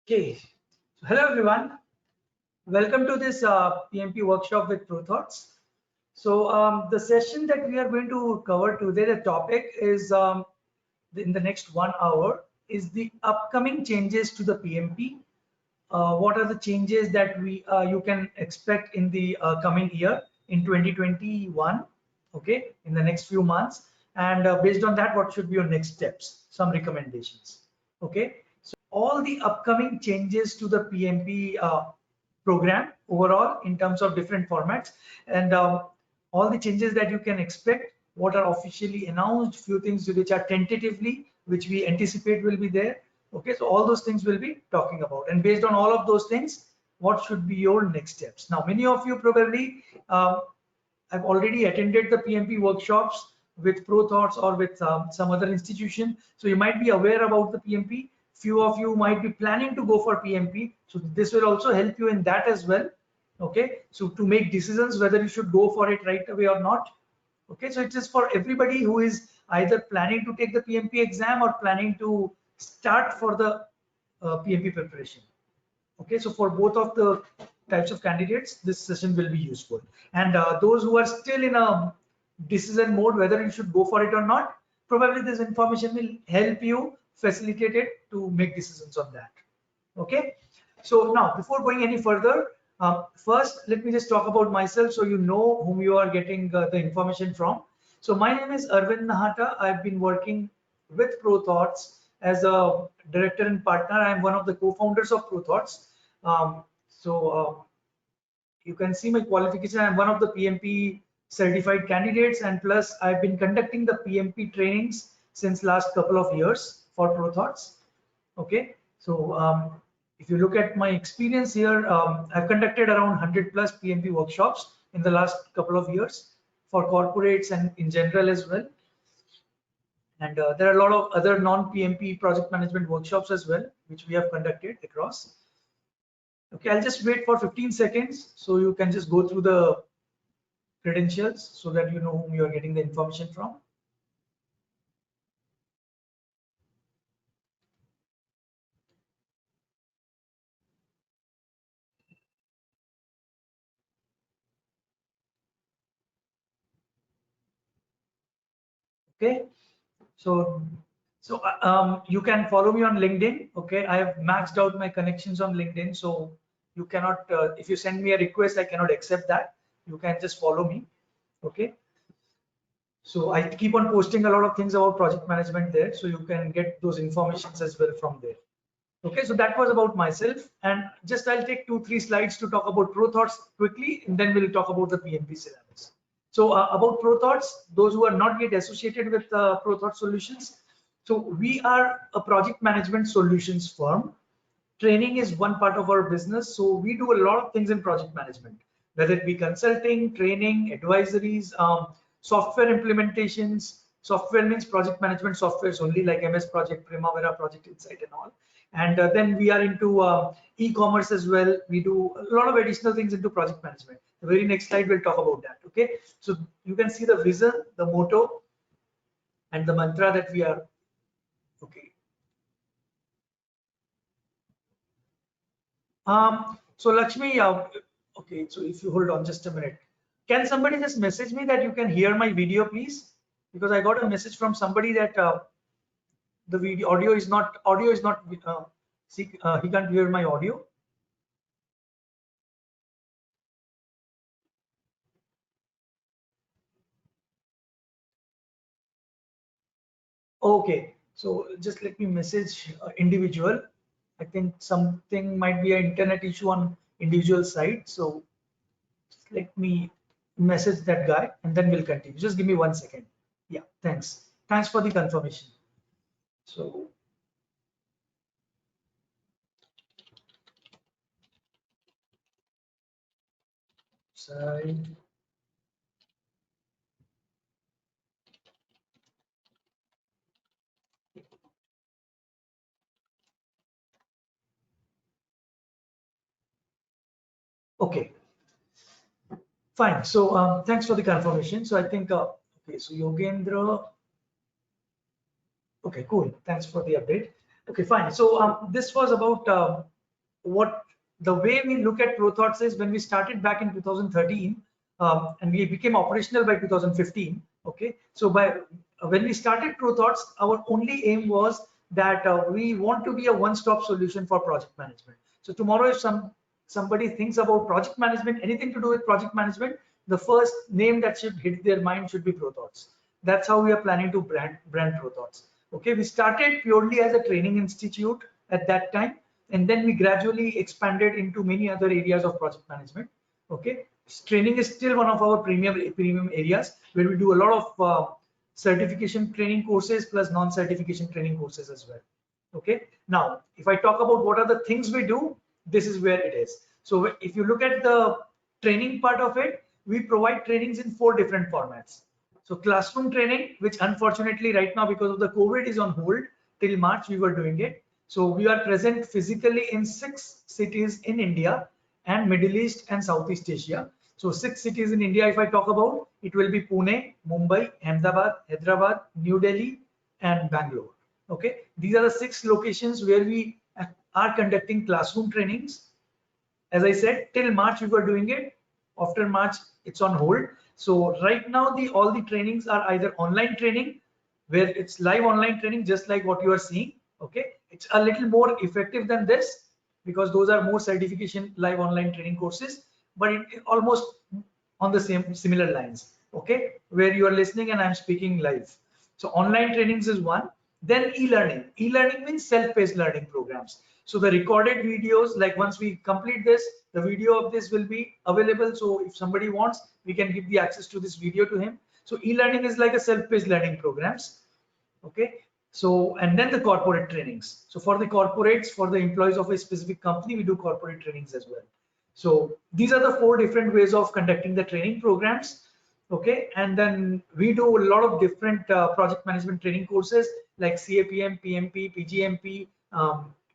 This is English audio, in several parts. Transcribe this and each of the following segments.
Okay, so hello everyone. Welcome to this PMP workshop with ProThoughts. So the session that we are going to cover today, the topic is in the next 1 hour is the upcoming changes to the PMP. What are the changes that you can expect in the coming year in 2021? Okay, in the next few months, and based on that, what should be your next steps? Some recommendations. Okay. All the upcoming changes to the PMP program overall in terms of different formats, and all the changes that you can expect, what are officially announced, few things which are tentatively, which we anticipate will be there. Okay, so all those things we'll be talking about, and based on all of those things, what should be your next steps? Now, many of you probably have already attended the PMP workshops with ProThoughts or with some other institution, so you might be aware about the PMP. Few of you might be planning to go for PMP, so this will also help you in that as well. Okay, so to make decisions whether you should go for it right away or not. Okay, so it is for everybody who is either planning to take the PMP exam or planning to start for the PMP preparation. Okay, so for both of the types of candidates, this session will be useful. And those who are still in a decision mode whether you should go for it or not, probably this information will help you facilitate it to make decisions on that. Okay, so now before going any further, first let me just talk about myself so you know whom you are getting the information from. So my name is Arvind Nahata. I've been working with ProThoughts as a director and partner. I'm one of the co-founders of ProThoughts. You can see my qualification. I'm one of the PMP certified candidates, and plus I've been conducting the PMP trainings since last couple of years for ProThoughts. Okay, so if you look at my experience here, I've conducted around 100+ PMP workshops in the last couple of years for corporates and in general as well. And there are a lot of other non-PMP project management workshops as well, which we have conducted across. Okay, I'll just wait for 15 seconds so you can just go through the credentials so that you know whom you are getting the information from. Okay, so you can follow me on LinkedIn. Okay, I have maxed out my connections on LinkedIn, so you cannot if you send me a request, I cannot accept that. You can just follow me. Okay, so I keep on posting a lot of things about project management there, so you can get those informations as well from there. Okay, so that was about myself, and just I'll take 2-3 slides to talk about ProThoughts quickly, and then we'll talk about the PMP syllabus. So about ProThoughts, those who are not yet associated with ProThoughts Solutions, so we are a project management solutions firm. Training is one part of our business, so we do a lot of things in project management, whether it be consulting, training, advisories, software implementations. Software means project management softwares only, like MS Project, Primavera, Project Insight and all. And then we are into e-commerce as well. We do a lot of additional things into project management. The very next slide we'll talk about that. Okay, so you can see the vision, the motto, and the mantra that we are. Okay. So Lakshmi, okay, so if you hold on just a minute, can somebody just message me that you can hear my video, please? Because I got a message from somebody that the video audio is not he can't hear my audio. Okay, so just let me message individual. I think something might be an internet issue on individual side, so just let me message that guy and then we'll continue. Just give me 1 second. Yeah, thanks for the confirmation. So side. Okay, fine. So thanks for the confirmation. So I think okay, so Yogendra. Okay, cool. Thanks for the update. Okay, fine. So this was about what the way we look at ProThoughts is when we started back in 2013 and we became operational by 2015. Okay, so when we started ProThoughts, our only aim was that we want to be a one-stop solution for project management. So tomorrow, if somebody thinks about project management, anything to do with project management, the first name that should hit their mind should be ProThoughts. That's how we are planning to brand ProThoughts. Okay, we started purely as a training institute at that time, and then we gradually expanded into many other areas of project management. Okay, training is still one of our premium areas where we do a lot of certification training courses plus non-certification training courses as well. Okay, now if I talk about what are the things we do, this is where it is. So if you look at the training part of it, we provide trainings in 4 different formats. So classroom training, which unfortunately right now because of the COVID is on hold. Till March we were doing it. So we are present physically in 6 cities in India and Middle East and Southeast Asia. So 6 cities in India, if I talk about, it will be Pune, Mumbai, Ahmedabad, Hyderabad, New Delhi, and Bangalore. Okay, these are the 6 locations where we are conducting classroom trainings. As I said, till March we were doing it. After March, it's on hold. So right now, all the trainings are either online training, where it's live online training, just like what you are seeing. Okay, it's a little more effective than this because those are more certification live online training courses, but it almost on the similar lines. Okay, where you are listening and I'm speaking live. So online trainings is one. Then e-learning. E-learning means self-paced learning programs. So the recorded videos, like once we complete this, the video of this will be available. So if somebody wants, we can give the access to this video to him. So e-learning is like a self-paced learning programs. Okay. So, and then the corporate trainings. So for the corporates, for the employees of a specific company, we do corporate trainings as well. So these are the 4 different ways of conducting the training programs. Okay, and then we do a lot of different project management training courses like CAPM, PMP, PGMP,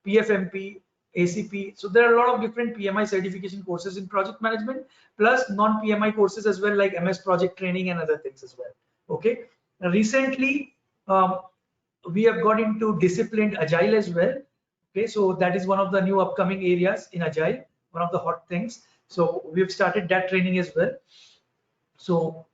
PFMP, ACP. So there are a lot of different PMI certification courses in project management, plus non-PMI courses as well, like MS project training and other things as well. Okay, recently we have got into disciplined agile as well. Okay, so that is one of the new upcoming areas in agile, one of the hot things. So we've started that training as well. So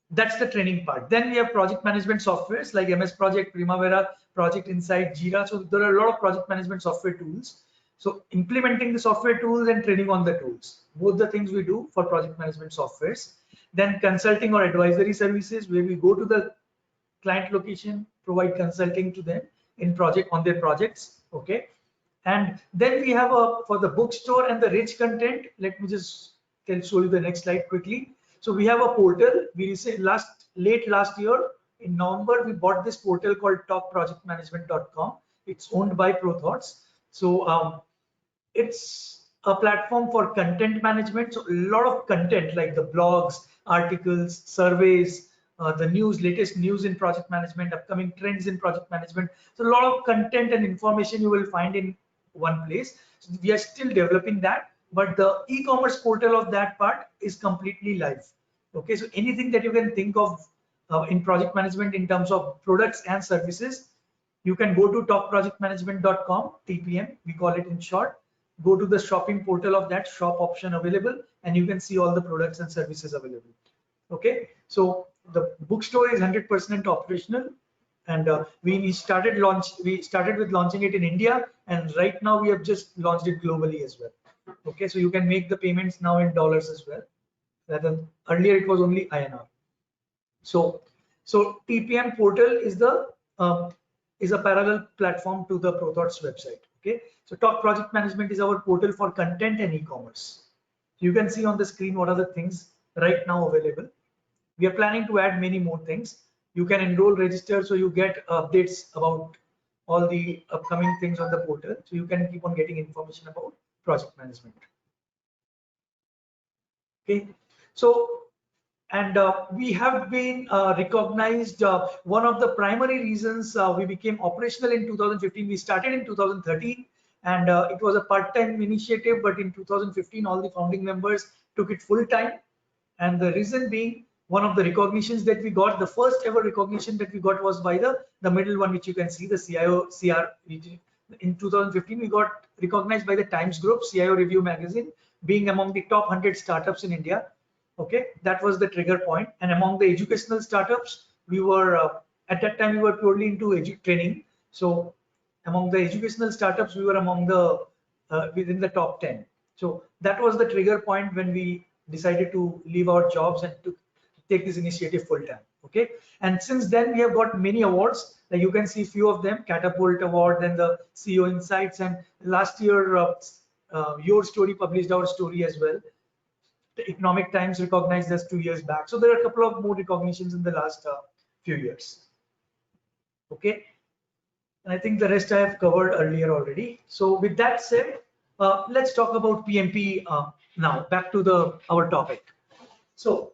that's the training part. Then we have project management softwares like MS Project, Primavera, Project Insight, Jira. So there are a lot of project management software tools. So implementing the software tools and training on the tools, both the things we do for project management softwares. Then consulting or advisory services, where we go to the client location, provide consulting to them on their projects. Okay, and then we have for the bookstore and the rich content. Let me just show you the next slide quickly. So we have a portal. We late last year in November, we bought this portal called talkprojectmanagement.com. It's owned by ProThoughts. So it's a platform for content management. So a lot of content like the blogs, articles, surveys, the latest news in project management, upcoming trends in project management. So a lot of content and information you will find in one place. So we are still developing that, but the e-commerce portal of that part is completely live. Okay, so anything that you can think of in project management in terms of products and services, you can go to talkprojectmanagement.com, TPM, we call it in short. Go to the shopping portal of that, shop option available, and you can see all the products and services available. Okay, so the bookstore is 100% operational, and we started with launching it in India, and right now we have just launched it globally as well. Okay, so you can make the payments now in dollars as well. Earlier it was only INR. So TPM portal is a parallel platform to the ProThoughts website. Okay, so Talk Project Management is our portal for content and e-commerce. You can see on the screen what are the things right now available. We are planning to add many more things. You can enroll, register, so you get updates about all the upcoming things on the portal. So you can keep on getting information about project management. Okay, so and we have been recognized. One of the primary reasons we became operational in 2015. We started in 2013, and it was a part-time initiative. But in 2015, all the founding members took it full-time. And the reason being, one of the recognitions that we got, the first ever recognition that we got was by the middle one, which you can see, the CIO CR, in 2015, we got recognized by the Times Group, CIO Review magazine, being among the top 100 startups in India. Okay, that was the trigger point. And among the educational startups, we were at that time we were purely into training. So among the educational startups, we were among the within the top 10. So that was the trigger point when we decided to leave our jobs and to take this initiative full time. Okay, and since then we have got many awards. Like you can see few of them: Catapult Award, then the CEO Insights, and last year Your Story published our story as well. The Economic Times recognized us 2 years back. So there are a couple of more recognitions in the last few years. Okay, and I think the rest I have covered earlier already. So with that said, let's talk about PMP now. Back to our topic. So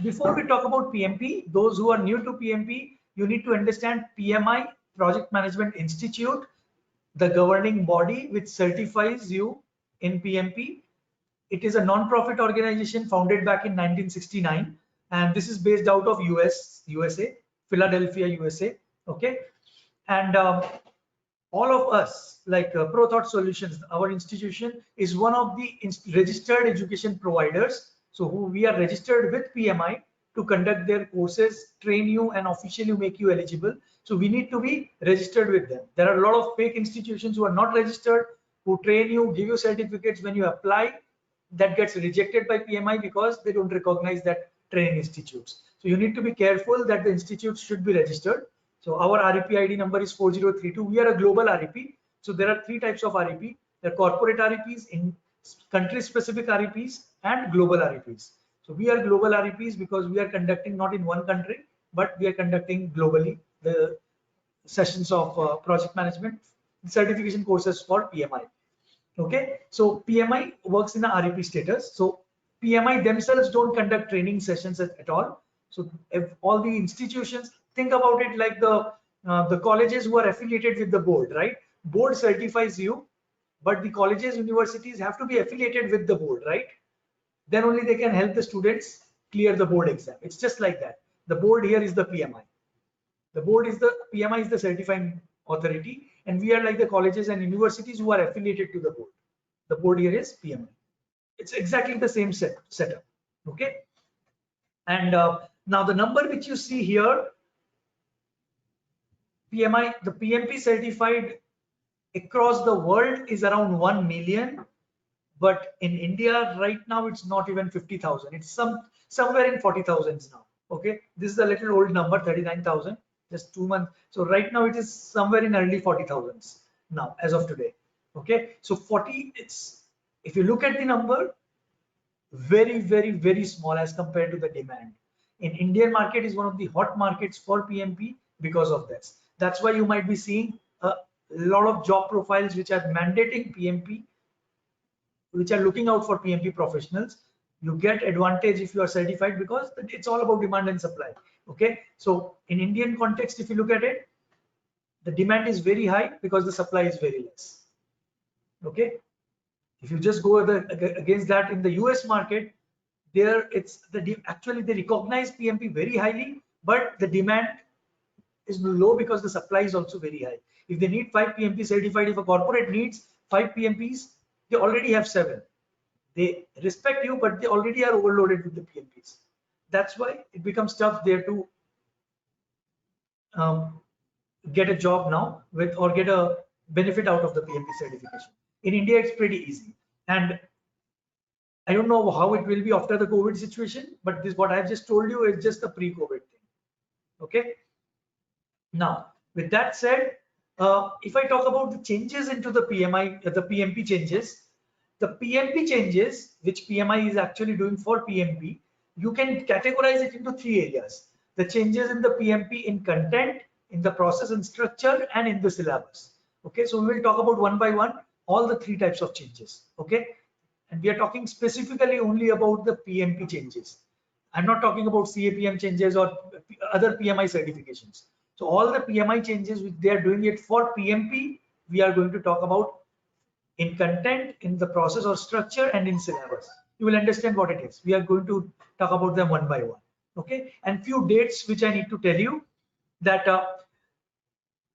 before we talk about PMP, those who are new to PMP, you need to understand PMI, Project Management Institute, the governing body which certifies you in PMP. It is a non-profit organization founded back in 1969, and this is based out of USA, Philadelphia, USA. Okay, and all of us, like ProThoughts Solutions, our institution is one of the registered education providers. So who we are registered with PMI to conduct their courses, train you, and officially make you eligible. So we need to be registered with them. There are a lot of fake institutions who are not registered, who train you, give you certificates. When you apply, that gets rejected by PMI because they don't recognize that training institutes. So you need to be careful that the institutes should be registered. So our REP ID number is 4032. We are a global REP. So there are three types of REP. There are corporate REPs, in country-specific REPs, and global REPs. So we are global REPs because we are conducting not in one country, but we are conducting globally the sessions of project management certification courses for PMI. Okay, so PMI works in a REP status. So PMI themselves don't conduct training sessions at all. So if all the institutions, think about it like the colleges who are affiliated with the board, right? Board certifies you, but the colleges, universities have to be affiliated with the board, right? Then only they can help the students clear the board exam. It's just like that. The board here is the PMI. The board is the PMI is the certifying authority, and we are like the colleges and universities who are affiliated to the board. The board here is PMI. It's exactly the same setup. Okay, and now the number which you see here, PMI, the PMP certified across the world is around 1 million, but in India right now it's not even 50,000. It's somewhere in 40,000s now. Okay, this is a little old number, 39,000, just 2 months. So right now it is somewhere in early 40,000s now as of today. Okay, so 40, it's, if you look at the number, very small as compared to the demand. In Indian market is one of the hot markets for PMP because of this. That's why you might be seeing a lot of job profiles which are mandating PMP, which are looking out for PMP professionals. You get advantage if you are certified because it's all about demand and supply. Okay, so in Indian context, if you look at it, the demand is very high because the supply is very less. Okay, if you just go against that in the US market, there it's actually they recognize PMP very highly, but the demand is low because the supply is also very high. If they need 5 PMP certified, if a corporate needs 5 PMPs, they already have 7. They respect you, but they already are overloaded with the PMPs. That's why it becomes tough there to get a job now with or get a benefit out of the PMP certification. In India, it's pretty easy. And I don't know how it will be after the COVID situation, but this what I've just told you is just the pre-COVID thing. Okay. Now, with that said, if I talk about the changes into the PMI, the PMP changes, the PMP changes, which PMI is actually doing for PMP, you can categorize it into 3 areas. The changes in the PMP in content, in the process and structure, and in the syllabus. Okay, so we will talk about one by one all the 3 types of changes. Okay, and we are talking specifically only about the PMP changes. I'm not talking about CAPM changes or other PMI certifications. So all the PMI changes which they are doing it for PMP, we are going to talk about in content, in the process or structure, and in syllabus. You will understand what it is. We are going to talk about them one by one. Okay, and few dates which I need to tell you that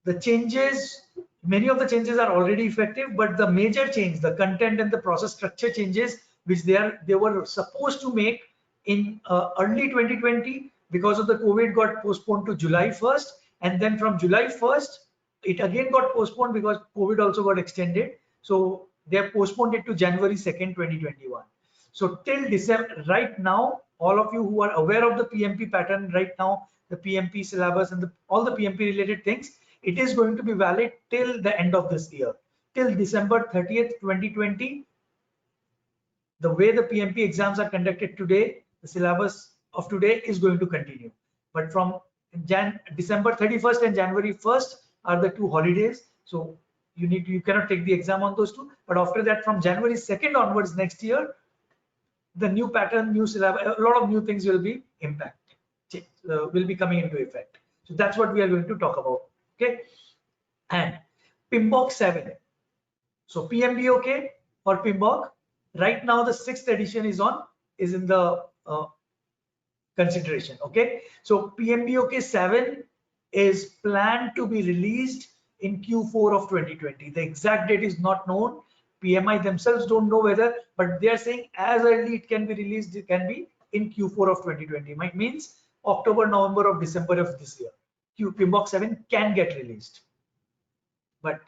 the changes Many of the changes are already effective, but the major change, the content and the process structure changes, which they were supposed to make in early 2020, because of the COVID, got postponed to July 1st, and then from July 1st it again got postponed because COVID also got extended. So they have postponed it to January 2nd, 2021. So till December, right now, all of you who are aware of the PMP pattern right now, the PMP syllabus and all the PMP related things, it is going to be valid till the end of this year, till December 30th, 2020. The way the PMP exams are conducted today, the syllabus of today is going to continue. But from December 31st and January 1st are the two holidays. So you cannot take the exam on those two. But after that, from January 2nd onwards next year, the new pattern, new syllabus, a lot of new things will be will be coming into effect. So that's what we are going to talk about. Okay. And Pmbok 7. So PMBOK or Pmbok, right now the 6th edition is in the consideration. Okay. So PMBOK 7 is planned to be released in Q4 of 2020. The exact date is not known. PMI themselves don't know whether, but they are saying as early it can be released, it can be in Q4 of 2020. It means October, November, or December of this year. Pmbok 7 can get released. But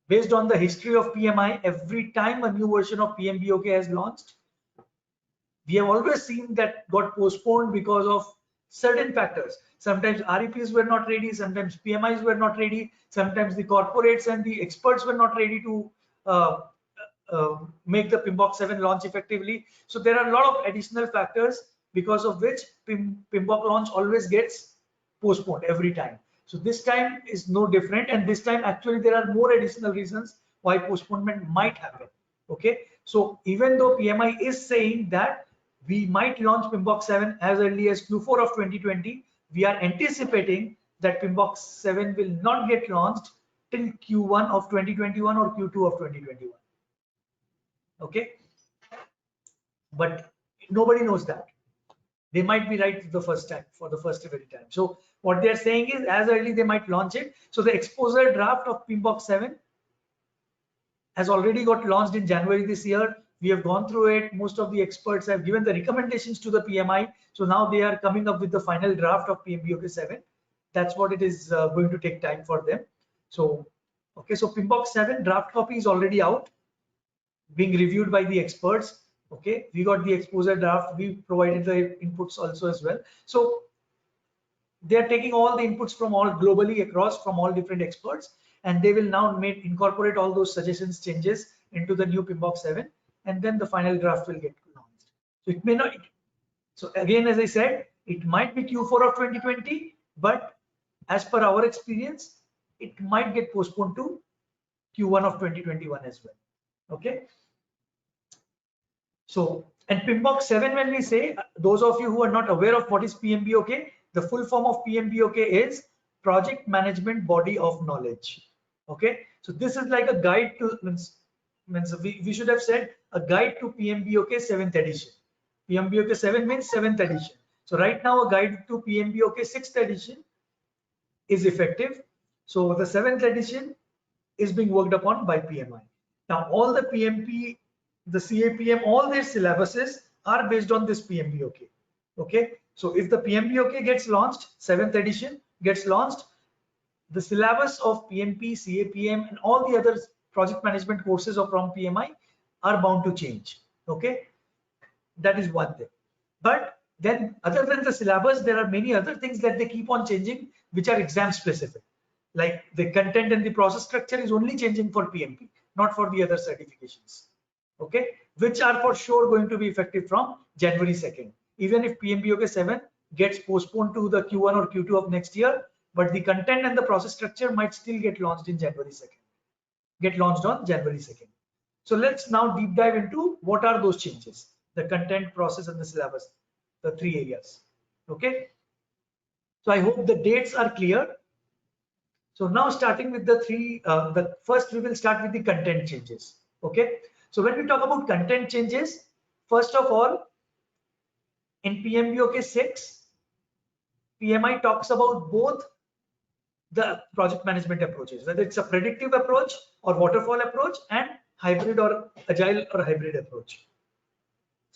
based on the history of PMI, every time a new version of PMBOK has launched, we have always seen that got postponed because of certain factors. Sometimes REPs were not ready, sometimes PMIs were not ready, sometimes the corporates and the experts were not ready to make the Pmbok 7 launch effectively. So there are a lot of additional factors because of which Pmbok launch always gets postponed every time. So this time is no different, and this time actually there are more additional reasons why postponement might happen. Okay, so even though PMI is saying that we might launch Pmbok 7 as early as Q4 of 2020, we are anticipating that Pmbok 7 will not get launched till Q1 of 2021 or Q2 of 2021. Okay, but nobody knows that. They might be right the first time, for the first very time. So what they are saying is as early they might launch it. So the exposure draft of Pmbok 7 has already got launched in January this year. We have gone through it. Most of the experts have given the recommendations to the PMI. So now they are coming up with the final draft of PMBOK 7. That's what it is going to take time for them. So, okay, so Pmbok 7 draft copy is already out, being reviewed by the experts. Okay, we got the exposure draft, we provided the inputs also as well. So they are taking all the inputs from all globally across from all different experts, and they will now incorporate all those suggestions, changes into the new Pmbok 7, and then the final draft will get launched. So it may not, so again, as I said, it might be Q4 of 2020, but as per our experience, it might get postponed to Q1 of 2021 as well. Okay. So, and Pmbok 7, when we say, those of you who are not aware of what is PMBOK, the full form of PMBOK is Project Management Body of Knowledge. Okay, so this is like a guide to, we should have said a guide to PMBOK 7th edition. PMBOK 7 means 7th edition. So right now a guide to PMBOK 6th edition is effective. So the 7th edition is being worked upon by PMI. Now all the PMP, the CAPM, all their syllabuses are based on this PMBOK. Okay, so if the PMBOK gets launched, 7th edition gets launched, the syllabus of PMP, CAPM, and all the other project management courses from PMI are bound to change. Okay, that is one thing. But then other than the syllabus, there are many other things that they keep on changing, which are exam specific. Like the content and the process structure is only changing for PMP, not for the other certifications. Okay, which are for sure going to be effective from January 2nd. Even if PMBOK 7 gets postponed to the Q1 or Q2 of next year, but the content and the process structure might still get launched in January 2nd, get launched on January 2nd. So let's now deep dive into what are those changes, the content, process, and the syllabus, the three areas. Okay, so I hope the dates are clear. So now starting with the three, first we will start with the content changes. Okay, so when we talk about content changes, first of all, in PMBOK 6, PMI talks about both the project management approaches, whether it's a predictive approach or waterfall approach, and hybrid or agile or hybrid approach.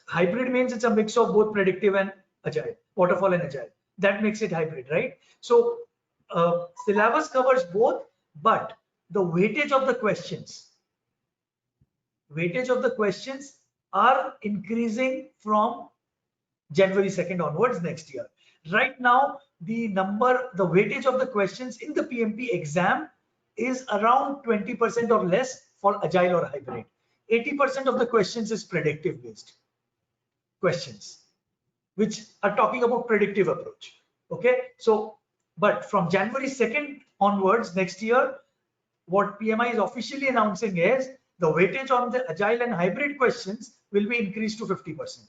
Hybrid means it's a mix of both predictive and agile, waterfall and agile. That makes it hybrid, right? So syllabus covers both, but the weightage of the questions are increasing from January 2nd onwards next year. Right now, the weightage of the questions in the PMP exam is around 20% or less for agile or hybrid. 80% of the questions is predictive based questions, which are talking about predictive approach. Okay, so but from January 2nd onwards next year, what PMI is officially announcing is the weightage on the agile and hybrid questions will be increased to 50%.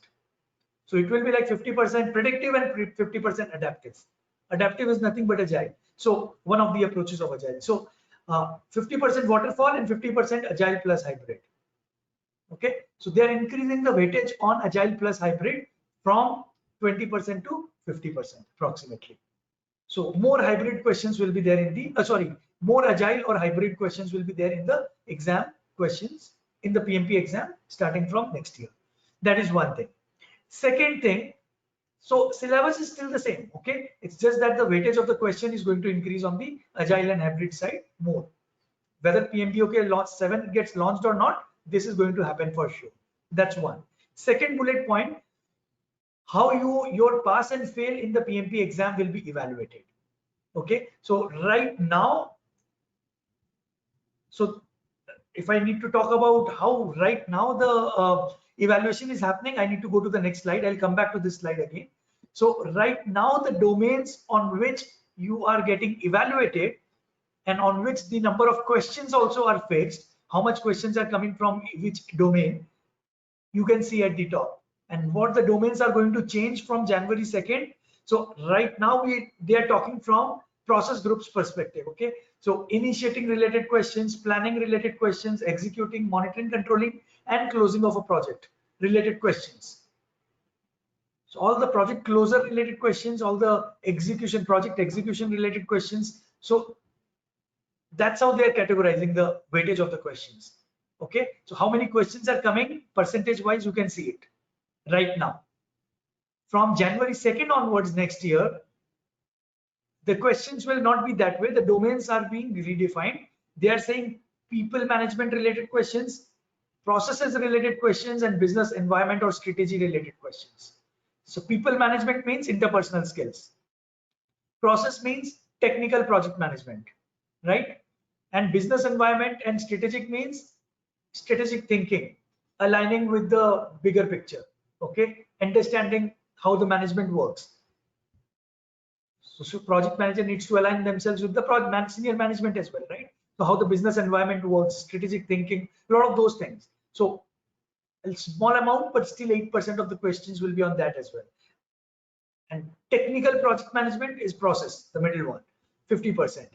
So it will be like 50% predictive and 50% adaptive. Adaptive is nothing but agile. So one of the approaches of agile. So 50% waterfall and 50% agile plus hybrid. Okay, so they are increasing the weightage on agile plus hybrid from 20% to 50% approximately. So more hybrid questions will be there in the more agile or hybrid questions will be there in the exam questions in the PMP exam starting from next year. That is one thing. Second thing, so syllabus is still the same. Okay, it's just that the weightage of the question is going to increase on the agile and hybrid side more. Whether PMBOK 7 gets launched or not, this is going to happen for sure. That's one. Second bullet point, how your pass and fail in the PMP exam will be evaluated. Okay, so right now, so if I need to talk about how right now the evaluation is happening, I need to go to the next slide. I'll come back to this slide again. So right now, the domains on which you are getting evaluated and on which the number of questions also are fixed, how much questions are coming from which domain, you can see at the top. And what the domains are going to change from January 2nd. So right now they are talking from process groups perspective. Okay, so initiating related questions, planning related questions, executing, monitoring, controlling, and closing of a project related questions. So all the project closure related questions, all the project execution related questions. So that's how they are categorizing the weightage of the questions. Okay, so how many questions are coming percentage wise, you can see it right now. From January 2nd onwards next year, the questions will not be that way. The domains are being redefined. They are saying people management related questions, processes related questions, and business environment or strategy related questions. So people management means interpersonal skills. Process means technical project management, right? And business environment and strategic means strategic thinking, aligning with the bigger picture. Okay, understanding how the management works. So project manager needs to align themselves with the senior management as well, right? So how the business environment works, strategic thinking, a lot of those things. So a small amount, but still 8% of the questions will be on that as well. And technical project management is process, the middle one, 50%.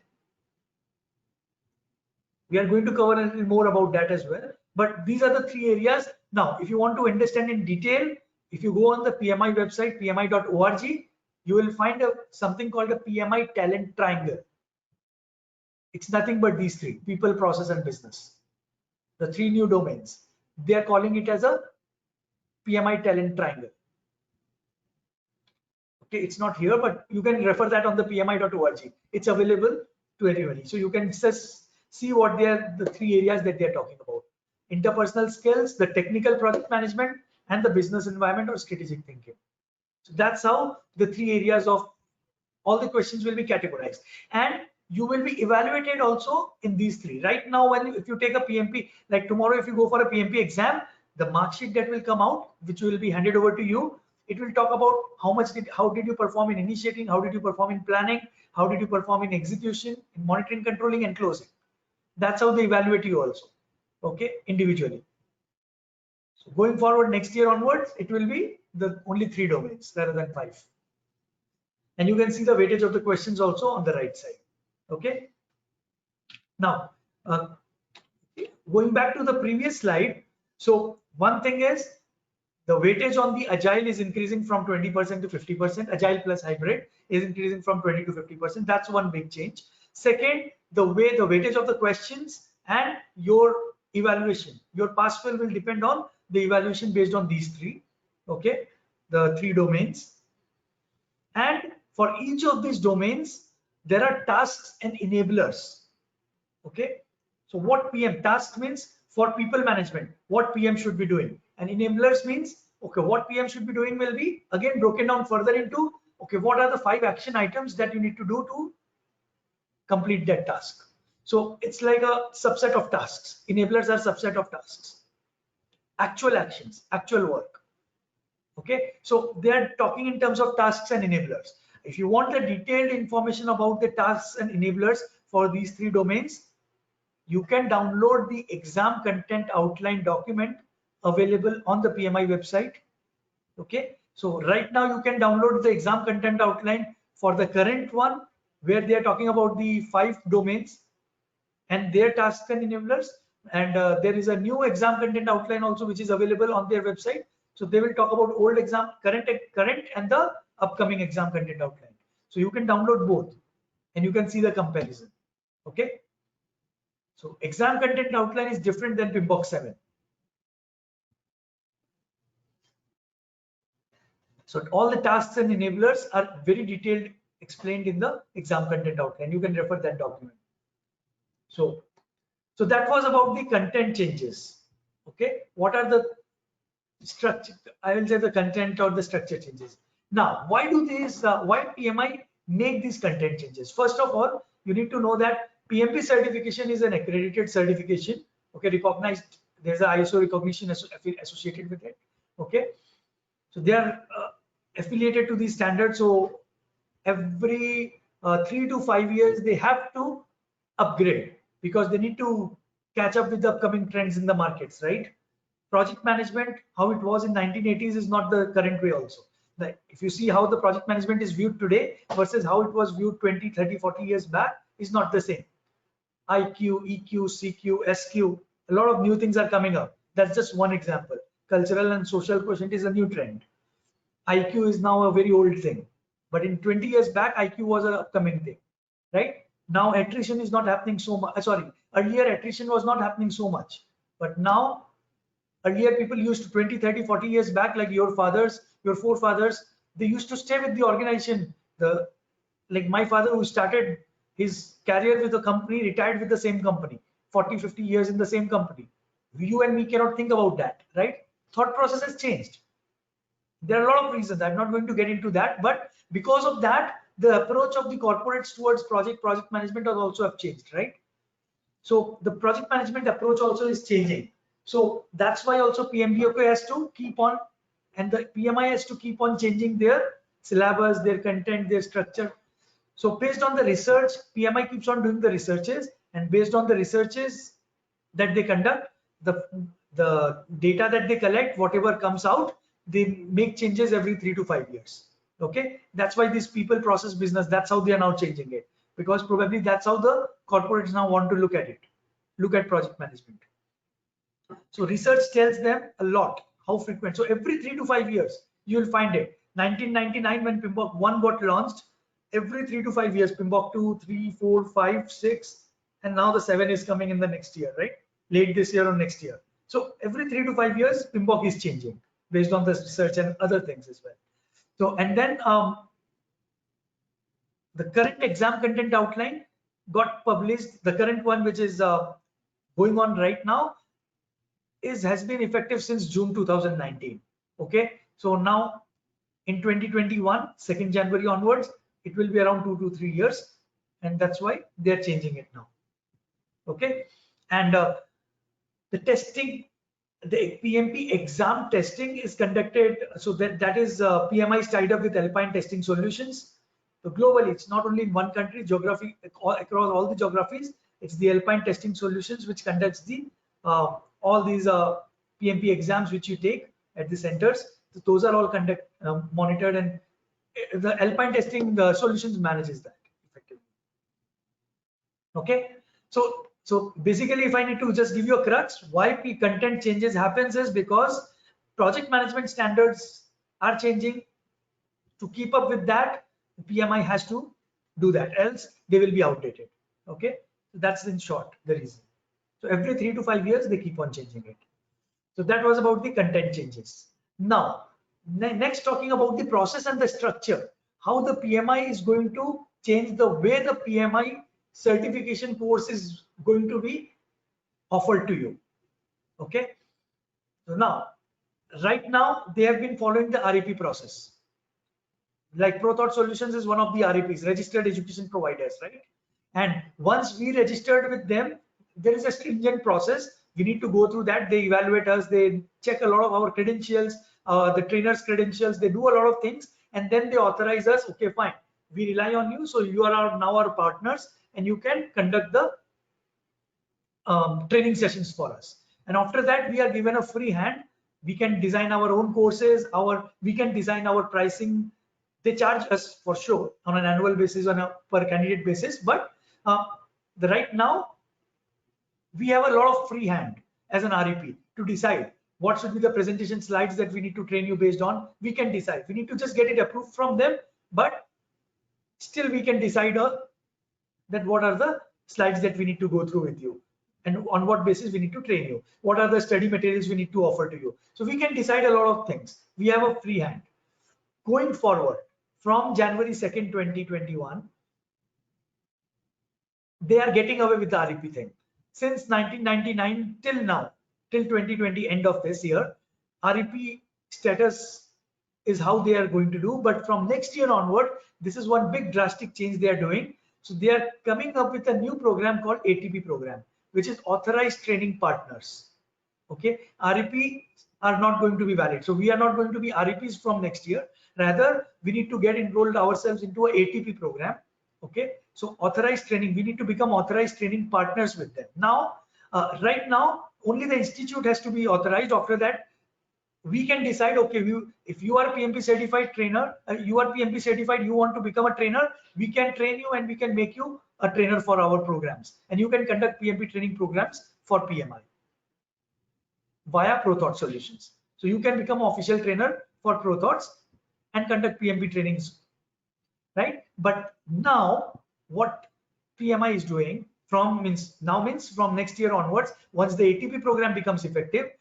We are going to cover a little more about that as well. But these are the three areas. Now, if you want to understand in detail, if you go on the PMI website, pmi.org, you will find something called a Pmi Talent Triangle. It's nothing but these three: people, process, and business. The three new domains. They are calling it as a Pmi Talent Triangle. Okay, it's not here, but you can refer that on the pmi.org. It's available to everybody. So you can just see what they are, the three areas that they are talking about: interpersonal skills, the technical project management, and the business environment or strategic thinking. So that's how the three areas of all the questions will be categorized, and you will be evaluated also in these three. Right now, if you take a PMP, like tomorrow, if you go for a PMP exam, the mark sheet that will come out, which will be handed over to you, it will talk about how did you perform in initiating, how did you perform in planning, how did you perform in execution, in monitoring, controlling, and closing. That's how they evaluate you also. Okay, individually. So going forward next year onwards, it will be the only three domains rather than 5. And you can see the weightage of the questions also on the right side. Okay. Now, going back to the previous slide. So one thing is the weightage on the agile is increasing from 20% to 50%. Agile plus hybrid is increasing from 20 to 50%. That's one big change. Second, the weightage of the questions and your evaluation. Your pass fail will depend on the evaluation based on these three, okay, the three domains. And for each of these domains, there are tasks and enablers, okay. So what PM task means for people management, what PM should be doing, and enablers means, okay, what PM should be doing will be again broken down further into, okay, what are the 5 action items that you need to do to complete that task. So it's like a subset of tasks. Enablers are subset of tasks, actual actions, actual work. Okay, so they are talking in terms of tasks and enablers. If you want the detailed information about the tasks and enablers for these three domains, you can download the exam content outline document available on the PMI website. Okay, so right now you can download the exam content outline for the current one, where they are talking about the 5 domains and their tasks and enablers. And there is a new exam content outline also, which is available on their website. So they will talk about old exam, current and the upcoming exam content outline. So you can download both and you can see the comparison. Okay. So exam content outline is different than Pmbok 7. So all the tasks and enablers are very detailed, explained in the exam content outline. You can refer that document. So that was about the content changes. Okay, what are the structure? I will say the content or the structure changes. Now, why do these? Why PMI make these content changes? First of all, you need to know that PMP certification is an accredited certification. Okay, recognized. There's an ISO recognition associated with it. Okay, so they are affiliated to these standards. So every 3 to 5 years they have to upgrade, because they need to catch up with the upcoming trends in the markets, right? Project management, how it was in 1980s, is not the current way also. If you see how the project management is viewed today versus how it was viewed 20, 30, 40 years back, is not the same. IQ, EQ, CQ, SQ, a lot of new things are coming up. That's just one example. Cultural and social quotient is a new trend. IQ is now a very old thing, but in 20 years back, IQ was an upcoming thing, right? Now attrition is not happening so much. Sorry, earlier attrition was not happening so much, but now earlier people used to 20, 30, 40 years back, like your fathers, your forefathers, they used to stay with the organization. Like my father, who started his career with a company, retired with the same company, 40, 50 years in the same company. You and me cannot think about that, right? Thought process has changed. There are a lot of reasons. I'm not going to get into that, but because of that, the approach of the corporates towards project management has also have changed, right? So the project management approach also is changing. So that's why also PMBOK has to keep on, and the PMI has to keep on changing their syllabus, their content, their structure. So based on the research, PMI keeps on doing the researches, and based on the researches that they conduct, the data that they collect, whatever comes out, they make changes every 3 to 5 years. Okay, that's why these people process business, that's how they are now changing it, because probably that's how the corporates now want to look at it, look at project management. So research tells them a lot how frequent. So every 3 to 5 years you will find it. 1999, when Pmbok 1 got launched, every 3 to 5 years, Pmbok 2, 3, 4, 5, 6, and now the 7 is coming in the next year, right? Late this year or next year. So every 3 to 5 years, Pmbok is changing based on this research and other things as well. So, and then the current exam content outline got published. The current one, which is going on right now, has been effective since June 2019. Okay, so now in 2021, 2nd January onwards, it will be around 2 to 3 years, and that's why they're changing it now. Okay, and the testing, the PMP exam testing is conducted. So that is PMI is tied up with Alpine Testing Solutions. So globally, it's not only in one country, geography across all the geographies. It's the Alpine Testing Solutions which conducts the all these PMP exams which you take at the centers. So those are all monitored, and the Alpine Testing Solutions manages that effectively. Okay, so basically, if I need to just give you a crux, why content changes happens is because project management standards are changing. To keep up with that, PMI has to do that, else they will be outdated. Okay, so that's in short the reason. So every 3 to 5 years they keep on changing it. So that was about the content changes. Now, next talking about the process and the structure, how the PMI is going to change the way the PMI certification course is going to be offered to you. Okay, so now, right now they have been following the REP process. Like ProThought Solutions is one of the REPs, registered education providers, right? And once we registered with them, there is a stringent process. We need to go through that. They evaluate us, they check a lot of our credentials, the trainer's credentials, they do a lot of things, and then they authorize us, okay, fine, we rely on you, so you are now our partners, and you can conduct the training sessions for us. And after that, we are given a free hand. We can design our own courses, we can design our pricing. They charge us for sure on an annual basis, on a per candidate basis, but right now we have a lot of free hand as an REP to decide what should be the presentation slides that we need to train you based on. We can decide. We need to just get it approved from them, but still we can decide that what are the slides that we need to go through with you, and on what basis we need to train you, what are the study materials we need to offer to you. So we can decide a lot of things. We have a free hand. Going forward, from January 2nd, 2021, they are getting away with the REP thing. Since 1999 till now, till 2020, end of this year, REP status is how they are going to do. But from next year onward, this is one big drastic change they are doing. So they are coming up with a new program called ATP program, which is Authorized Training Partners. Okay, REP are not going to be valid. So we are not going to be REPs from next year. Rather, we need to get enrolled ourselves into a ATP program. Okay, so authorized training, we need to become authorized training partners with them. Now, right now, only the institute has to be authorized. After that, we can decide, okay, if you are PMP certified trainer, you are PMP certified, you want to become a trainer, we can train you and we can make you a trainer for our programs. And you can conduct PMP training programs for PMI via ProThought Solutions. So you can become an official trainer for ProThoughts and conduct PMP trainings, right? But now what PMI is doing from next year onwards, once the ATP program becomes effective,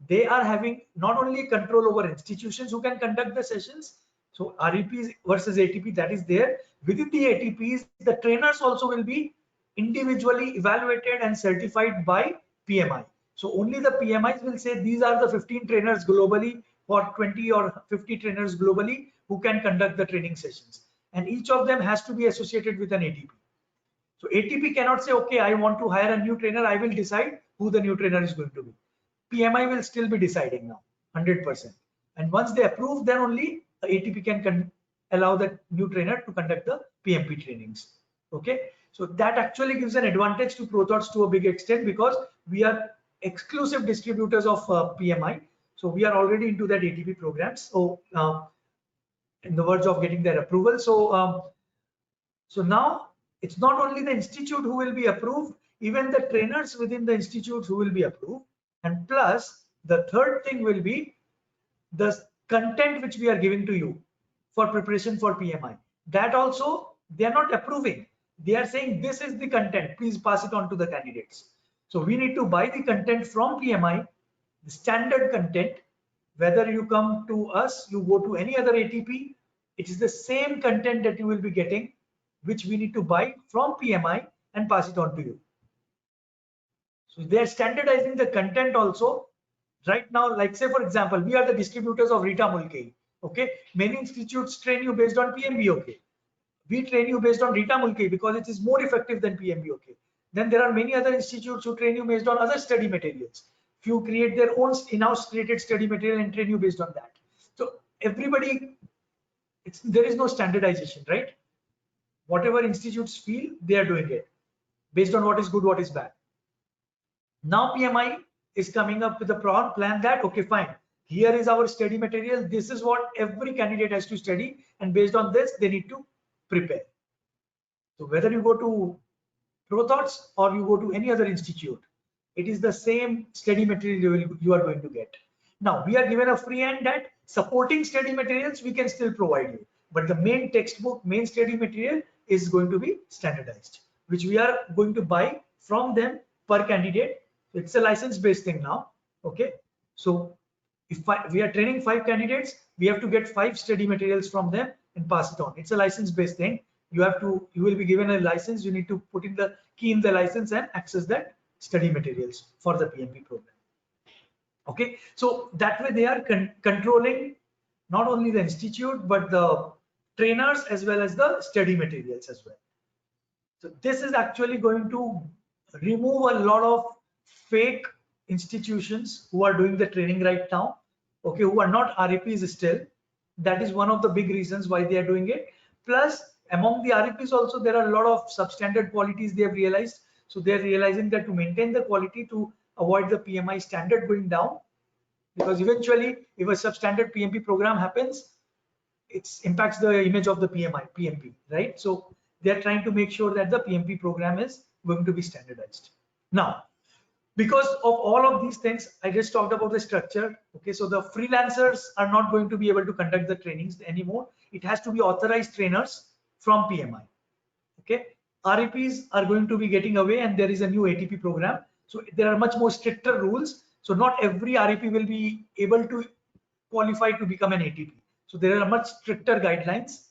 they are having not only control over institutions who can conduct the sessions. So REPs versus ATP, that is there. Within the ATPs, the trainers also will be individually evaluated and certified by PMI. So only the PMIs will say these are the 15 trainers globally or 20 or 50 trainers globally who can conduct the training sessions. And each of them has to be associated with an ATP. So ATP cannot say, okay, I want to hire a new trainer, I will decide who the new trainer is going to be. PMI will still be deciding now, 100%. And once they approve, then only the ATP can allow the new trainer to conduct the PMP trainings. Okay, so that actually gives an advantage to ProThoughts to a big extent, because we are exclusive distributors of PMI. So we are already into that ATP programs. So in the verge of getting their approval. So so now it's not only the institute who will be approved, even the trainers within the institutes who will be approved. And plus, the third thing will be the content which we are giving to you for preparation for PMI. That also they are not approving. They are saying this is the content, please pass it on to the candidates. So we need to buy the content from PMI, the standard content. Whether you come to us, you go to any other ATP, it is the same content that you will be getting, which we need to buy from PMI and pass it on to you. So they are standardizing the content also. Right now, like say for example, we are the distributors of Rita Mulcahy. Okay, many institutes train you based on PMBOK. We train you based on Rita Mulcahy because it is more effective than PMBOK. Then there are many other institutes who train you based on other study materials. Few create their own in-house created study material and train you based on that. So everybody, there is no standardization, right? Whatever institutes feel, they are doing it based on what is good, what is bad. Now PMI is coming up with a plan that, okay, fine, here is our study material, this is what every candidate has to study, and based on this they need to prepare. So whether you go to ProThoughts or you go to any other institute, it is the same study material you are going to get. Now we are given a free hand that supporting study materials we can still provide you, but the main textbook, main study material is going to be standardized. which we are going to buy from them per candidate. It's a license-based thing now. Okay, so if we are training 5 candidates, we have to get 5 study materials from them and pass it on. It's a license-based thing. You will be given a license. You need to put in the key in the license and access that study materials for the PMP program. Okay, so that way they are controlling not only the institute but the trainers as well as the study materials as well. So this is actually going to remove a lot of fake institutions who are doing the training right now, okay, who are not REPs still. That is one of the big reasons why they are doing it. Plus, among the REPs also, there are a lot of substandard qualities they have realized. So they are realizing that to maintain the quality, to avoid the PMI standard going down, because eventually if a substandard PMP program happens, it impacts the image of the PMP, right? So they are trying to make sure that the PMP program is going to be standardized. Now, because of all of these things, I just talked about the structure. Okay, so the freelancers are not going to be able to conduct the trainings anymore. It has to be authorized trainers from PMI. Okay, REPs are going to be getting away, and there is a new ATP program. So there are much more stricter rules. So not every REP will be able to qualify to become an ATP. So there are much stricter guidelines.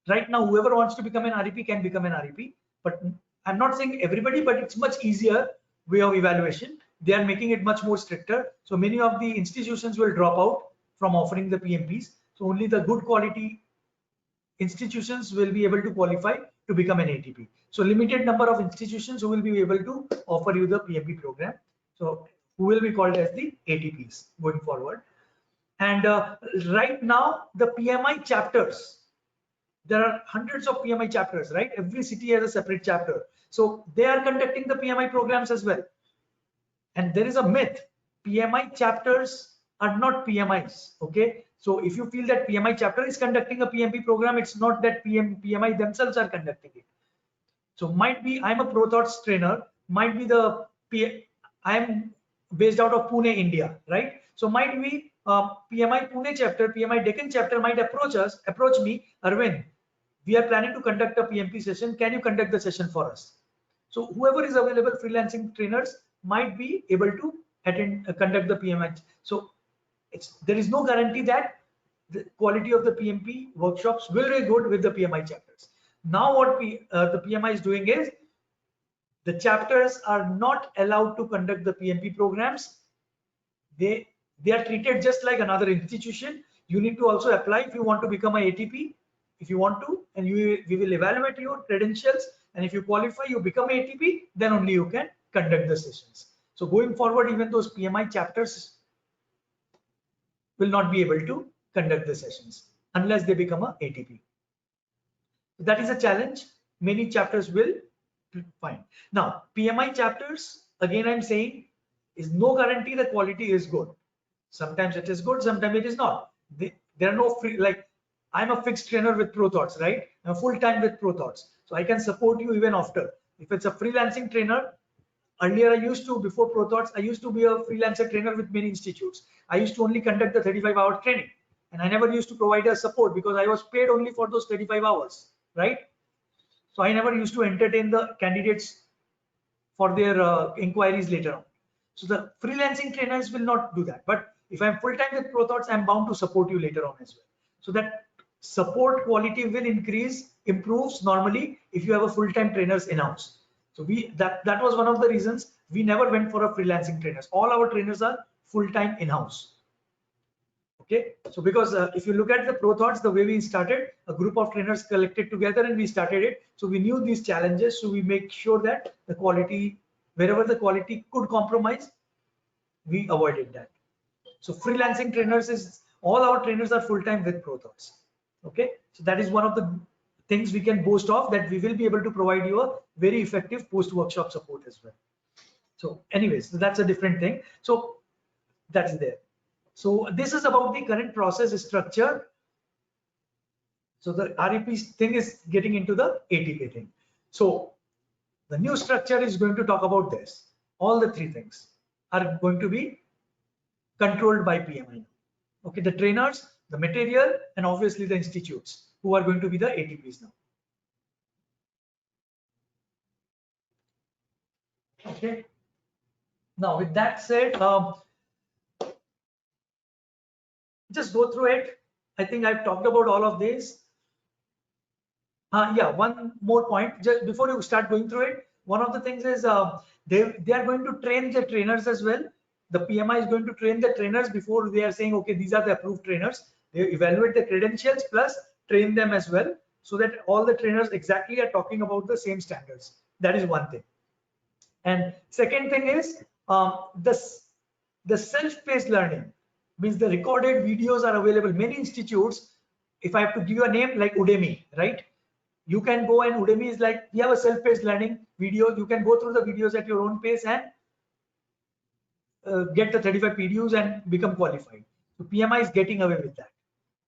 Right now, whoever wants to become an REP can become an REP, but I'm not saying everybody, but it's much easier way of evaluation. They are making it much more stricter. So many of the institutions will drop out from offering the PMPs. So only the good quality institutions will be able to qualify to become an ATP. So limited number of institutions who will be able to offer you the PMP program. So who will be called as the ATPs going forward. And right now, the PMI chapters, there are hundreds of PMI chapters, right? Every city has a separate chapter. So they are conducting the PMI programs as well. And there is a myth, PMI chapters are not PMIs, okay? So if you feel that PMI chapter is conducting a PMP program, it's not that PMI themselves are conducting it. So might be I'm a ProThoughts trainer, might be I'm based out of Pune, India, right? So might be PMI Pune chapter, PMI Deccan chapter might approach me, Arvind, we are planning to conduct a PMP session. Can you conduct the session for us? So whoever is available, freelancing trainers might be able to conduct the PMI. So there is no guarantee that the quality of the PMP workshops will be good with the PMI chapters. Now what the PMI is doing is the chapters are not allowed to conduct the PMP programs. They are treated just like another institution. You need to also apply if you want to become an ATP, if you want to, and we will evaluate your credentials. And if you qualify, you become ATP, then only you can conduct the sessions. So going forward, even those PMI chapters will not be able to conduct the sessions unless they become a ATP. That is a challenge. Many chapters will find. Now, PMI chapters, again, I'm saying, is no guarantee the quality is good. Sometimes it is good, sometimes it is not. There are no free, like I'm a fixed trainer with ProThoughts, right? I'm full-time with ProThoughts. So I can support you even after. If it's a freelancing trainer, earlier before ProThoughts, I used to be a freelancer trainer with many institutes. I used to only conduct the 35-hour training, and I never used to provide a support because I was paid only for those 35 hours, right? So I never used to entertain the candidates for their inquiries later on. So the freelancing trainers will not do that. But if I'm full-time with ProThoughts, I'm bound to support you later on as well. So that support quality will improves normally if you have a full-time trainers in-house. So that was one of the reasons we never went for a freelancing trainers. All our trainers are full-time in-house. Okay, so because if you look at the ProThoughts, the way we started, a group of trainers collected together and we started it. So we knew these challenges, so we make sure that the quality, wherever the quality could compromise, we avoided that. So freelancing trainers all our trainers are full-time with ProThoughts. Okay, so that is one of the things we can boast of, that we will be able to provide you a very effective post-workshop support as well. So anyways, so that's a different thing. So that's there. So this is about the current process structure. So the REP thing is getting into the ATP thing. So the new structure is going to talk about this. All the 3 things are going to be controlled by PMI. Okay, the trainers, the material, and obviously the institutes who are going to be the ATPs now. Okay. Now, with that said, just go through it. I think I've talked about all of these. Yeah, one more point just before you start going through it. One of the things is they are going to train the trainers as well. The PMI is going to train the trainers before they are saying, okay, these are the approved trainers. They evaluate the credentials plus train them as well, so that all the trainers exactly are talking about the same standards. That is one thing. And second thing is the self-paced learning means the recorded videos are available. Many institutes, if I have to give you a name like Udemy, right? You can go, and Udemy is like, we have a self-paced learning video. You can go through the videos at your own pace and get the 35 PDUs and become qualified. So PMI is getting away with that.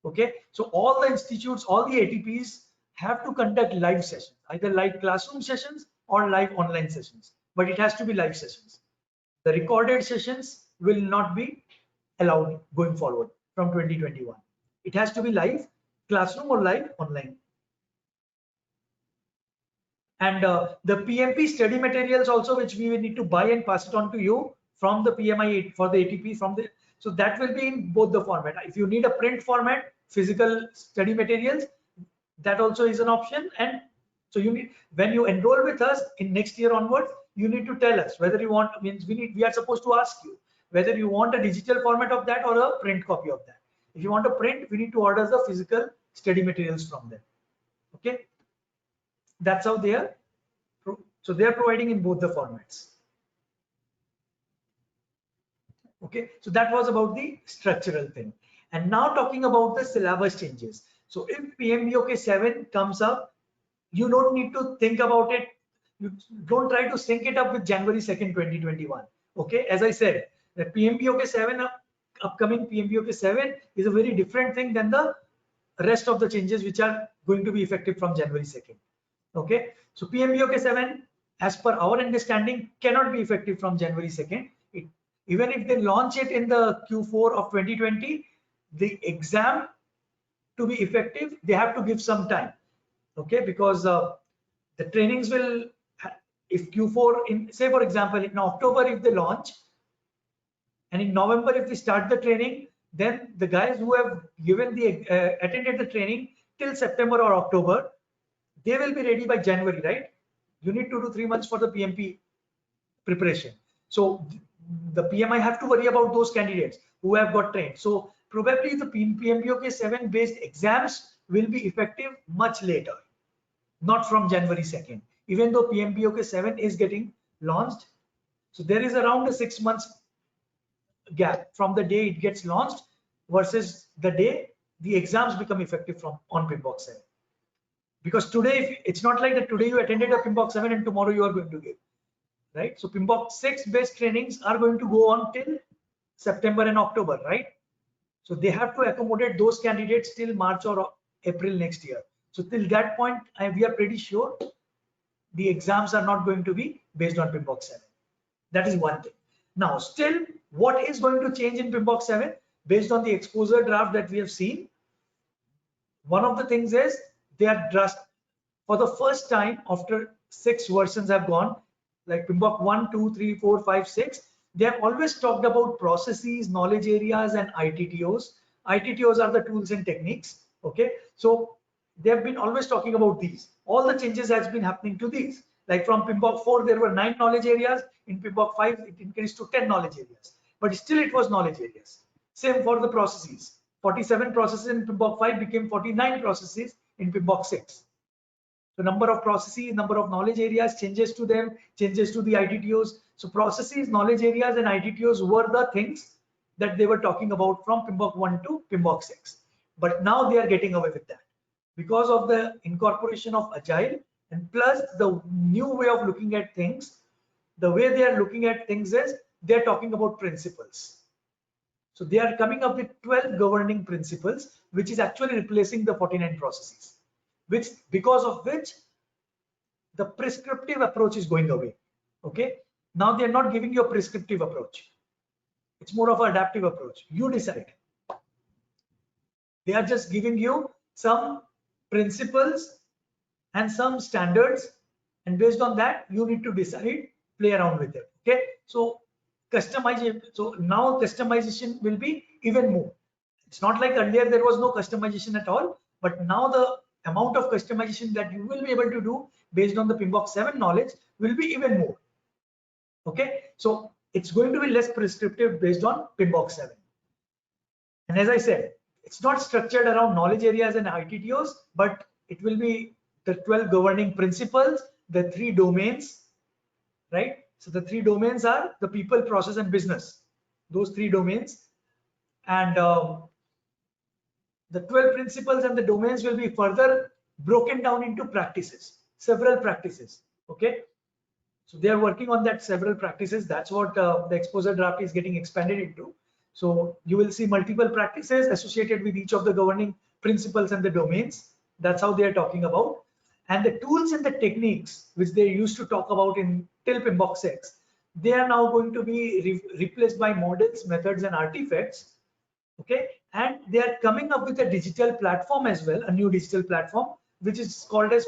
Okay, so all the institutes, all the ATPs have to conduct live sessions, either live classroom sessions or live online sessions, but it has to be live sessions. The recorded sessions will not be allowed going forward from 2021. It has to be live classroom or live online. And the PMP study materials also, which we will need to buy and pass it on to you from the PMI for the ATP from the, so that will be in both the format. If you need a print format, physical study materials, that also is an option. And so you need, when you enroll with us in next year onwards, you need to tell us whether you want, means we are supposed to ask you whether you want a digital format of that or a print copy of that. If you want a print, we need to order the physical study materials from them. Okay, that's how they are. So they are providing in both the formats. Okay, so that was about the structural thing. And now talking about the syllabus changes. So if PMBOK 7 comes up, you don't need to think about it. You don't try to sync it up with January 2nd, 2021. Okay, as I said, the PMBOK 7, upcoming PMBOK 7 is a very different thing than the rest of the changes which are going to be effective from January 2nd. Okay, so PMBOK 7, as per our understanding, cannot be effective from January 2nd. Even if they launch it in the Q4 of 2020, the exam to be effective, they have to give some time. Okay, because the trainings will, if Q4 in, say for example, in October if they launch, and in November if they start the training, then the guys who have given the attended the training till September or October, they will be ready by January, right? You need 2 to 3 months for the PMP preparation. So the PMI have to worry about those candidates who have got trained. So probably the PMBOK 7 based exams will be effective much later, not from January 2nd, even though PMBOK 7 is getting launched. So there is around a 6 months gap from the day it gets launched versus the day the exams become effective from on Pmbok 7. Because today, it's not like that today you attended a Pmbok 7 and tomorrow you are going to give, right? So Pmbok 6 based trainings are going to go on till September and October, right? So they have to accommodate those candidates till March or April next year. So till that point, we are pretty sure the exams are not going to be based on Pmbok 7. That is one thing. Now, still, what is going to change in Pmbok 7 based on the exposure draft that we have seen? One of the things is they are just for the first time after 6 versions have gone, like Pmbok 1, 2, 3, 4, 5, 6. They have always talked about processes, knowledge areas, and ITTOs. ITTOs are the tools and techniques. Okay, so they have been always talking about these. All the changes has been happening to these. Like from Pmbok 4, there were 9 knowledge areas. In Pmbok 5, it increased to 10 knowledge areas. But still, it was knowledge areas. Same for the processes. 47 processes in Pmbok 5 became 49 processes in Pmbok 6. So number of processes, number of knowledge areas, changes to them, changes to the ITTOs. So processes, knowledge areas, and ITTOs were the things that they were talking about from Pmbok 1 to Pmbok 6. But now they are getting away with that because of the incorporation of Agile and plus the new way of looking at things. The way they are looking at things is they are talking about principles. So they are coming up with 12 governing principles, which is actually replacing the 49 processes, which because of which the prescriptive approach is going away. Okay, now they are not giving you a prescriptive approach. It's more of an adaptive approach. You decide. They are just giving you some principles and some standards, and based on that you need to decide play around with it. Okay, so customization. So now customization will be even more. It's not like earlier there was no customization at all, but now the amount of customization that you will be able to do based on the Pmbok 7 knowledge will be even more. Okay, so it's going to be less prescriptive based on Pmbok 7. And as I said, it's not structured around knowledge areas and ITTOs, but it will be the 12 governing principles, the 3 domains, right? So the 3 domains are the people, process, and business. Those 3 domains. And the 12 principles and the domains will be further broken down into practices, several practices. Okay, so they are working on that several practices. That's what the exposure draft is getting expanded into. So you will see multiple practices associated with each of the governing principles and the domains. That's how they are talking about. And the tools and the techniques which they used to talk about in till Pmbok 6, they are now going to be replaced by models, methods, and artifacts. Okay, and they are coming up with a digital platform as well, a new digital platform, which is called as,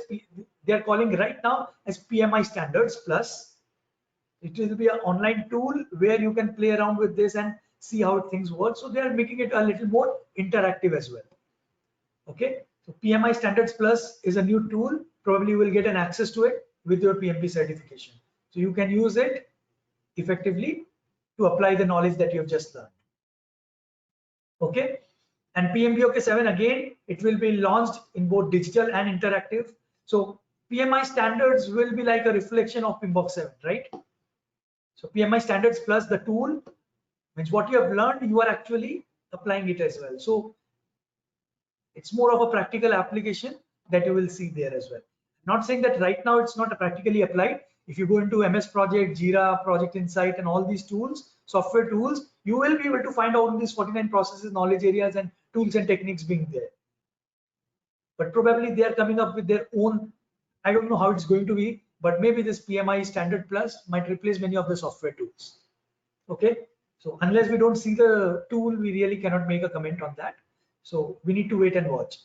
they are calling right now as PMI Standards Plus. It will be an online tool where you can play around with this and see how things work. So they are making it a little more interactive as well. Okay, so PMI Standards Plus is a new tool. Probably you will get an access to it with your PMP certification. So you can use it effectively to apply the knowledge that you have just learned. Okay, and PMBOK 7 again, it will be launched in both digital and interactive. So PMI standards will be like a reflection of Pmbok 7, right? So PMI standards plus the tool means what you have learned, you are actually applying it as well. So it's more of a practical application that you will see there as well. Not saying that right now it's not practically applied. If you go into MS Project, Jira, Project Insight, and all these tools, software tools, you will be able to find out these 49 processes, knowledge areas, and tools and techniques being there. But probably they are coming up with their own. I don't know how it's going to be, but maybe this PMI Standard Plus might replace many of the software tools. Okay, so unless we don't see the tool, we really cannot make a comment on that. So we need to wait and watch.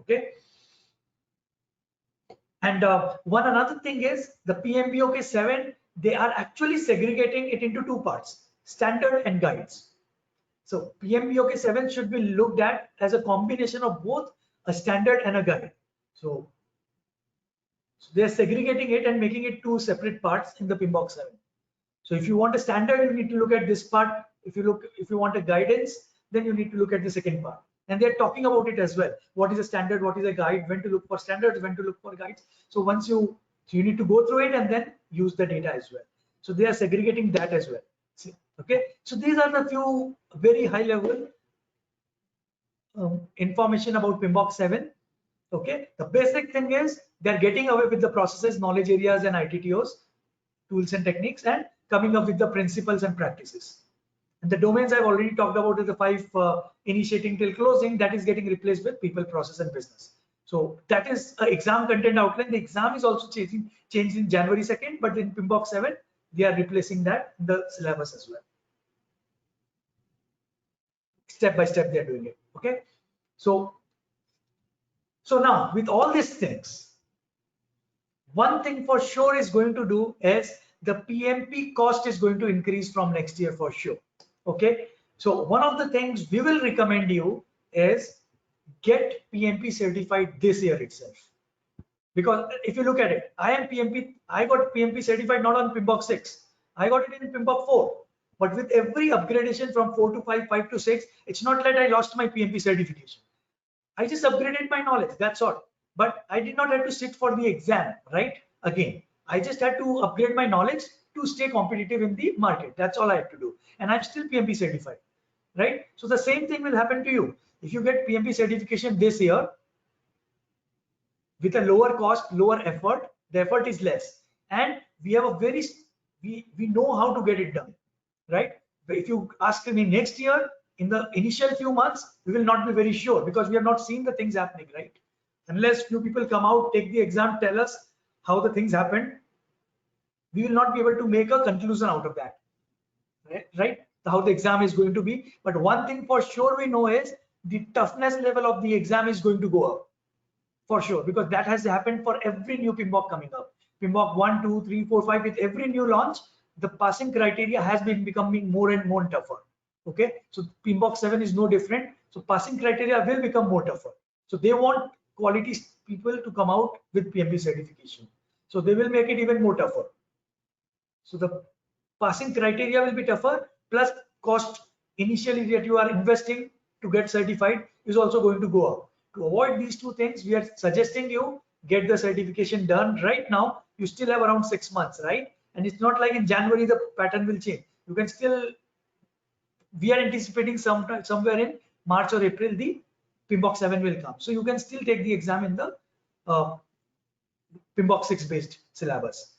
Okay. And one another thing is the PMBOK 7, they are actually segregating it into 2 parts, standard and guides. So PMBOK 7 should be looked at as a combination of both a standard and a guide. So they are segregating it and making it 2 separate parts in the Pmbok 7. So if you want a standard, you need to look at this part. If you want a guidance, then you need to look at the second part. And they're talking about it as well. What is a standard? What is a guide? When to look for standards? When to look for guides? So once you need to go through it and then use the data as well. So they are segregating that as well. See, okay. So these are the few very high level information about Pmbok 7. Okay. The basic thing is they're getting away with the processes, knowledge areas, and ITTOs, tools and techniques, and coming up with the principles and practices. And the domains I've already talked about is the 5 initiating till closing, that is getting replaced with people, process, and business. So that is exam content outline. The exam is also changed in January 2nd, but in Pmbok 7, they are replacing that in the syllabus as well. Step by step, they are doing it. Okay. So now with all these things, one thing for sure is going to do is the PMP cost is going to increase from next year for sure. Okay, so one of the things we will recommend you is get PMP certified this year itself. Because if you look at it, I got PMP certified not on Pmbok 6, I got it in Pmbok 4. But with every upgradation from 4 to 5, 5 to 6, it's not that I lost my PMP certification. I just upgraded my knowledge, that's all. But I did not have to sit for the exam, right? Again, I just had to upgrade my knowledge to stay competitive in the market. That's all I have to do. And I'm still PMP certified, right? So the same thing will happen to you. If you get PMP certification this year with a lower cost, lower effort, the effort is less. And we have a we know how to get it done, right? But if you ask me next year, in the initial few months, we will not be very sure because we have not seen the things happening, right? Unless few people come out, take the exam, tell us how the things happened, we will not be able to make a conclusion out of that, right? How the exam is going to be. But one thing for sure we know is the toughness level of the exam is going to go up for sure, because that has happened for every new Pmbok coming up. Pmbok 1, 2, 3, 4, 5, with every new launch, the passing criteria has been becoming more and more tougher. Okay, so Pmbok 7 is no different. So passing criteria will become more tougher. So they want quality people to come out with PMP certification. So they will make it even more tougher. So the passing criteria will be tougher, plus cost initially that you are investing to get certified is also going to go up. To avoid these two things, we are suggesting you get the certification done right now. You still have around 6 months, right? And it's not like in January the pattern will change. You can still, we are anticipating somewhere in March or April the Pmbok 7 will come. So you can still take the exam in the Pmbok 6 based syllabus.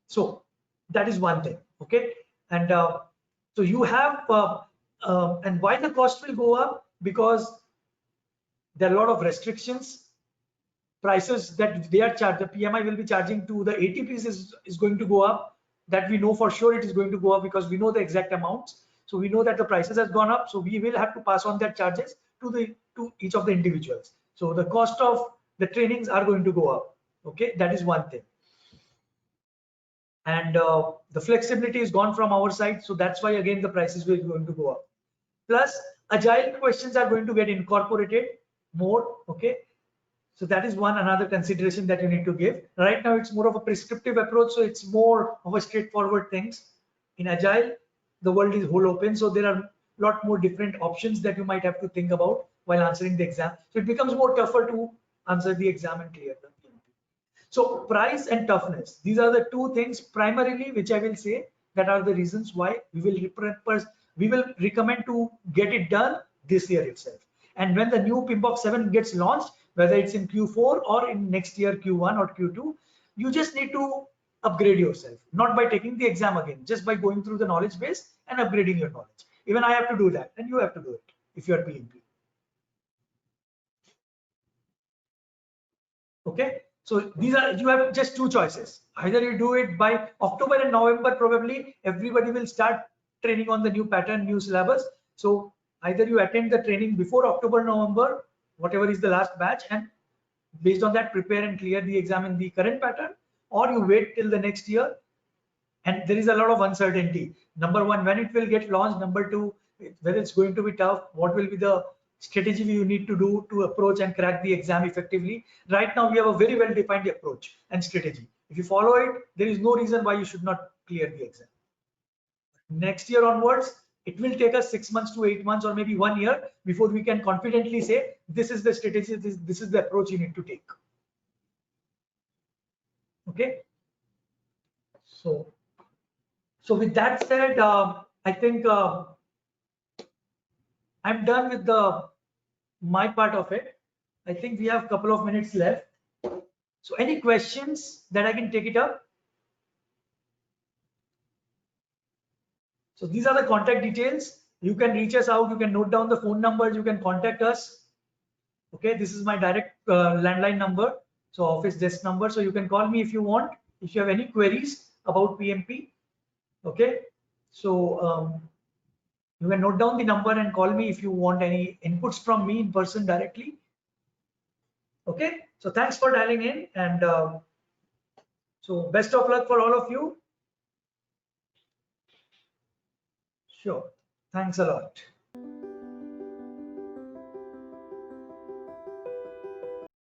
So that is one thing. Okay, and so you have and why the cost will go up? Because there are a lot of restrictions. Prices that they are charged, the PMI will be charging to the ATPs is going to go up. That we know for sure it is going to go up because we know the exact amounts. So we know that the prices has gone up. So we will have to pass on that charges to each of the individuals. So the cost of the trainings are going to go up. Okay, that is one thing. And the flexibility is gone from our side, so that's why again the prices will going to go up. Plus agile questions are going to get incorporated more. Okay, so that is one another consideration that you need to give. Right now it's more of a prescriptive approach, so it's more of a straightforward things. In agile the world is whole open, so there are a lot more different options that you might have to think about while answering the exam, so it becomes more tougher to answer the exam and clear them. So price and toughness, these are the two things primarily which I will say that are the reasons why we will recommend to get it done this year itself. And when the new Pmbok 7 gets launched, whether it's in Q4 or in next year Q1 or Q2, you just need to upgrade yourself, not by taking the exam again, just by going through the knowledge base and upgrading your knowledge. Even I have to do that, and you have to do it if you are PMP. Okay, so these are, you have just two choices. Either you do it by October and November, probably everybody will start training on the new pattern, new syllabus. So either you attend the training before October, November, whatever is the last batch, and based on that prepare and clear the exam in the current pattern, or you wait till the next year. And there is a lot of uncertainty. Number one, when it will get launched. Number two, whether it's going to be tough, what will be the strategy you need to do to approach and crack the exam effectively. Right now we have a very well defined approach and strategy. If you follow it, there is no reason why you should not clear the exam. Next year onwards, it will take us 6 months to 8 months or maybe 1 year before we can confidently say this is the strategy, this is the approach you need to take. Okay, so with that said, I think I'm done with my part of it. I think we have a couple of minutes left. So any questions that I can take it up? So these are the contact details. You can reach us out. You can note down the phone numbers. You can contact us. Okay, this is my direct landline number. So office desk number. So you can call me if you want, if you have any queries about PMP. Okay, so you can note down the number and call me if you want any inputs from me in person directly. Okay, so thanks for dialing in, and so best of luck for all of you. Sure, thanks a lot.